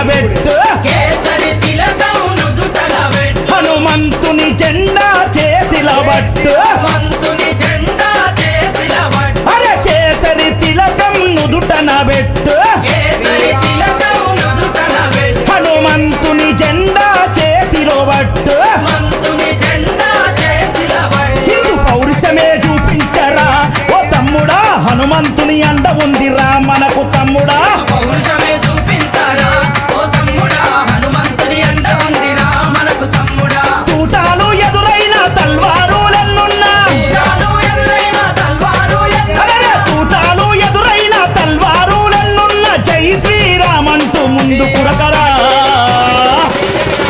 పెట్టు కేసరి తిలకం నుదుటన పెట్టు హనుమంతుని జెండా చేతిలో పట్టు హనుమంతుని జెండా చేతిల పట్టు అరే కేసరి తిలకం నుదుటన పెట్టు కేసరి తిలకం నుదుటన పెట్టు హనుమంతుని జెండా చేతిలో పట్టు హనుమంతుని జెండా చేతిల పట్టు హిందూ పౌరుషమే చూపించరా ఓ తమ్ముడా హనుమంతుని అండ ఉందిరా మనకు తమ్ముడా పౌరుషమే చూపించారా ఓ తమ్ముడా హనుమంతుని అండ ఉందిరా మనకు తమ్ముడా తూటాలు ఎదురైన తల్వారులెన్నున్నా ఊటాలు ఎదురైన తల్వారు అరే తూటాలు ఎదురైన తల్వారులెన్నున్న జై శ్రీరామంటూ ముందు కురకరా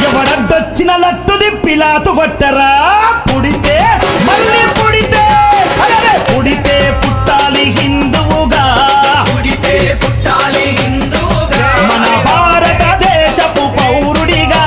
ఎవడడ్డొచ్చిన లట్టు దిప్పిలాతు కొట్టరా పుడితే మళ్ళీ పుడితే అరే పుడితే పుట్టాలి హిందువుగా పుడితే పుట్టాలి హిందూగా మన భారతదేశపు పౌరుడిగా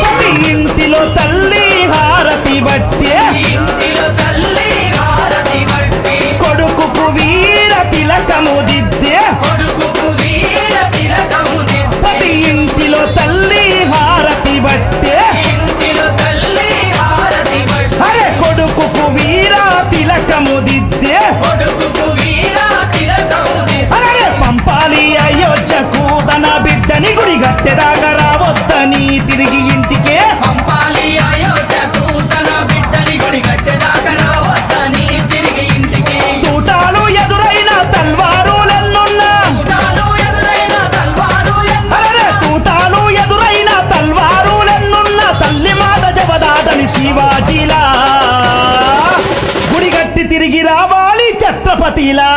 ప్రతి ఇంటిలో తల్లి హారతి బట్టే ఇంటిలో తల్లి హారతి బట్టి కొడుకుకు వీర తిలకము దిద్దే కొడుకుకు వీర తిలకము దిద్ది ప్రతి ఇంటిలో తల్లి హారతి బట్టే ఇంటిలో తల్లి హారతి బట్టి అరే కొడుకుకు వీర తిలకము దిద్దే కొడుకుకు వీర తిలకము దిద్ది అరే పంపాలి అయోధ్యకు తన బిడ్డని గుడి గట్టెదాకా రావద్దని తిరిగి ఇంటికే పంపాలి అయోధ్యకు తన బిడ్డని గుడి కట్టెదాకా రావద్దని తిరిగి ఇంటికి తూటాలు ఎదురైన తల్వారులెన్నున్నా ఊటాలు ఎదురైన తల్వారు అరే తూటాలు ఎదురైన తల్వారులెన్నున్న తల్లి మాట జవదాటని శివాజీలా గుడిగట్టి తిరిగి రావాలి ఛత్రపతిలా